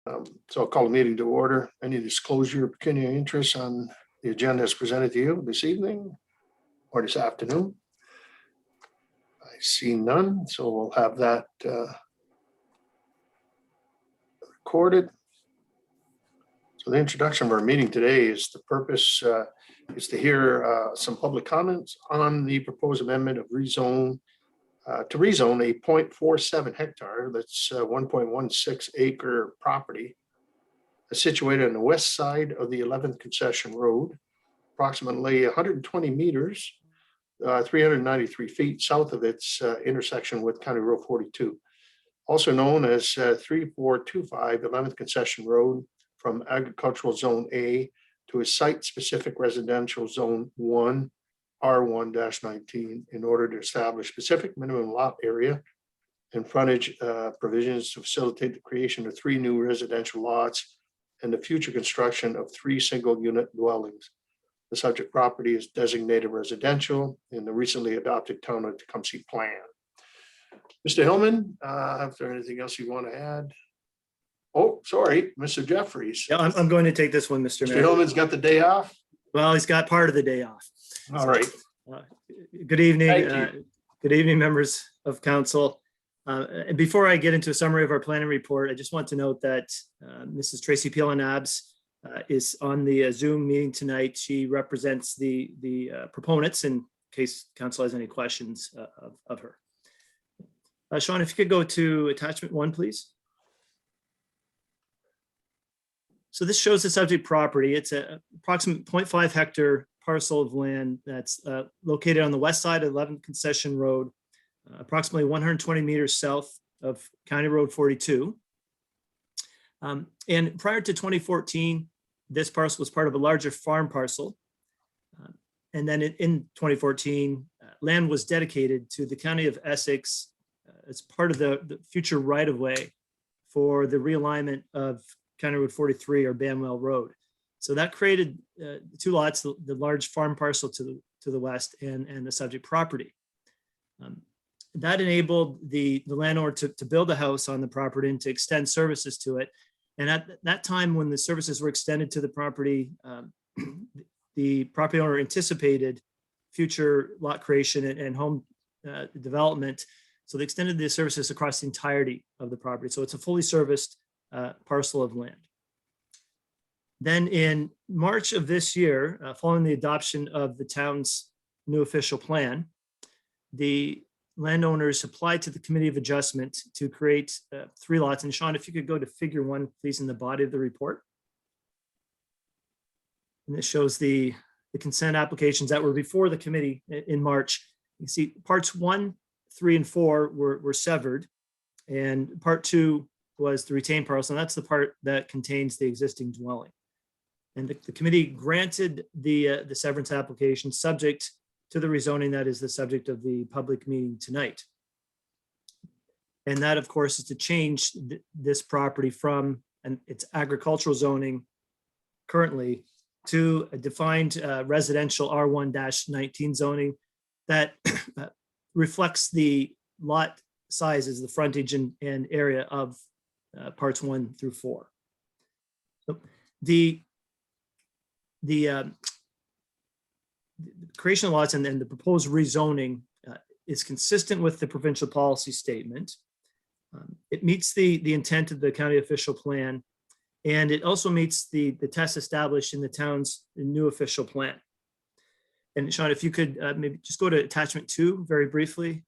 So I'll call the meeting to order. Any disclosure of pecuniary interest on the agenda as presented to you this evening or this afternoon? I see none, so we'll have that recorded. So the introduction of our meeting today is the purpose is to hear some public comments on the proposed amendment of rezone to rezone a 0.47 hectare, that's 1.16 acre property situated on the west side of the 11th concession road, approximately 120 meters, 393 feet south of its intersection with County Road 42, also known as 3425 11th concession road, from agricultural zone A to a site-specific residential zone 1, R1-19, in order to establish specific minimum lot area and frontage provisions to facilitate the creation of 3 new residential lots and the future construction of 3 single-unit dwellings. The subject property is designated residential in the recently adopted town of Tecumseh plan. Mr. Hillman, is there anything else you want to add? Oh, sorry, Mr. Jeffries. Yeah, I'm going to take this one, Mr. Mayor. Mr. Hillman's got the day off? Well, he's got part of the day off. All right. Good evening. Thank you. Good evening, members of council. And before I get into a summary of our planning report, I just want to note that Mrs. Tracy Peelan-Abbs is on the Zoom meeting tonight. She represents the proponents in case council has any questions of her. Sean, if you could go to attachment 1, please. So this shows the subject property. It's a approximate 0.5 hectare parcel of land that's located on the west side of 11th concession road, approximately 120 meters south of County Road 42. And prior to 2014, this parcel was part of a larger farm parcel. And then in 2014, land was dedicated to the County of Essex as part of the future right-of-way for the realignment of County Road 43 or Banwell Road. So that created 2 lots, the large farm parcel to the west and the subject property. That enabled the landlord to build a house on the property and to extend services to it. And at that time, when the services were extended to the property, the property owner anticipated future lot creation and home development. So they extended the services across the entirety of the property. So it's a fully serviced parcel of land. Then in March of this year, following the adoption of the town's new official plan, the landowners applied to the Committee of Adjustment to create 3 lots. And Sean, if you could go to figure 1, please, in the body of the report. And this shows the consent applications that were before the committee in March. You see parts 1, 3, and 4 were severed, and part 2 was the retained parcel, and that's the part that contains the existing dwelling. And the committee granted the severance application subject to the rezoning that is the subject of the public meeting tonight. And that, of course, is to change this property from its agricultural zoning currently to a defined residential R1-19 zoning that reflects the lot sizes, the frontage and area of parts 1 through 4. So the creation of lots and then the proposed rezoning is consistent with the provincial policy statement. It meets the intent of the county official plan, and it also meets the test established in the town's new official plan. And Sean, if you could maybe just go to attachment 2 very briefly,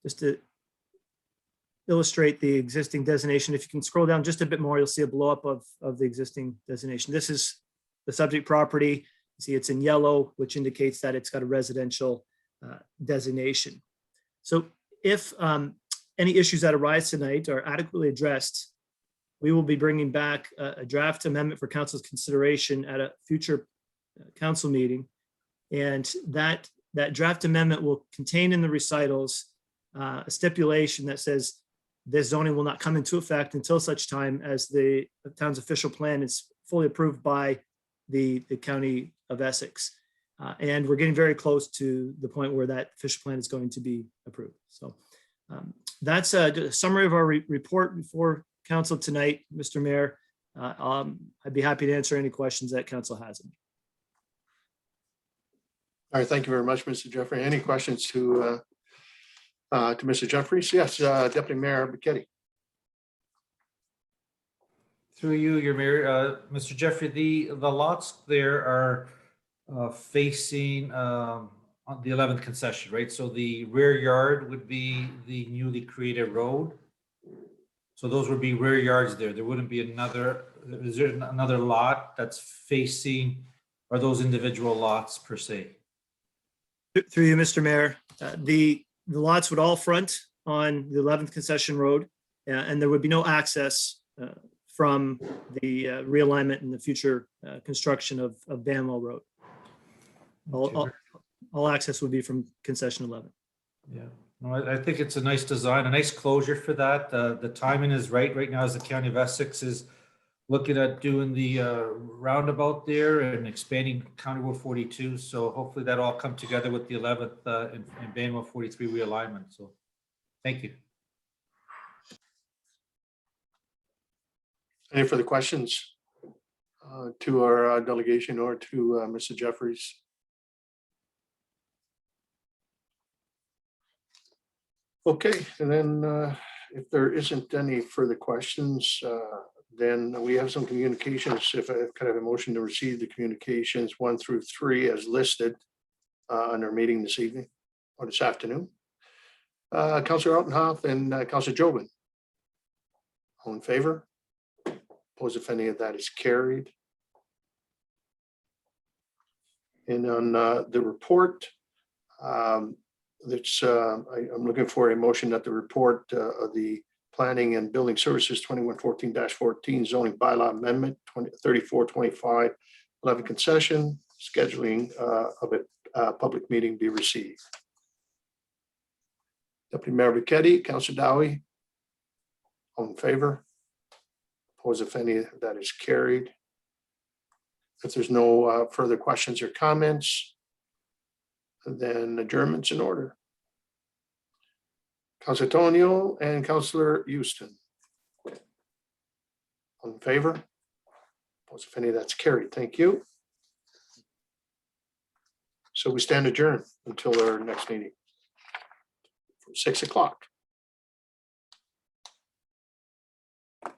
just to illustrate the existing designation. If you can scroll down just a bit more, you'll see a blow up of the existing designation. This is the subject property. You see it's in yellow, which indicates that it's got a residential designation. So if any issues that arise tonight are adequately addressed, we will be bringing back a draft amendment for council's consideration at a future council meeting. And that draft amendment will contain in the recitals a stipulation that says this zoning will not come into effect until such time as the town's official plan is fully approved by the County of Essex. And we're getting very close to the point where that official plan is going to be approved. So that's a summary of our report before council tonight, Mr. Mayor. I'd be happy to answer any questions that council has. All right, thank you very much, Mr. Jeffrey. Any questions to Mr. Jeffries? Yes, Deputy Mayor Buchetti. Through you, your mayor, Mr. Jeffrey, the lots there are facing on the 11th concession, right? So the rear yard would be the newly created road. So those would be rear yards there. There wouldn't be another, is there another lot that's facing, are those individual lots per se? Through you, Mr. Mayor, the lots would all front on the 11th concession road, and there would be no access from the realignment and the future construction of Banwell Road. All access would be from concession 11. Yeah, no, I think it's a nice design, a nice closure for that. The timing is right now as the County of Essex is looking at doing the roundabout there and expanding County Road 42. So hopefully that'll all come together with the 11th and Banwell 43 realignment. So thank you. Any further questions to our delegation or to Mr. Jeffries? Okay, and then if there isn't any further questions, then we have some communications. If I kind of a motion to receive the communications 1 through 3 as listed on our meeting this evening or this afternoon. Councillor Altenhoff and Councillor Jobin. All in favor? Opposed, if any of that is carried. And on the report, that's I'm looking for a motion that the report of the Planning and Building Services 2114-14 zoning bylaw amendment 3425 11 concession scheduling of a public meeting be received. Deputy Mayor Buchetti, Councillor Dowie, all in favor? Opposed, if any, that is carried. If there's no further questions or comments, then adjournment's in order. Councillor Tonio and Councillor Houston. All in favor? Opposed, if any, that's carried. Thank you. So we stand adjourned until our next meeting. 6 o'clock.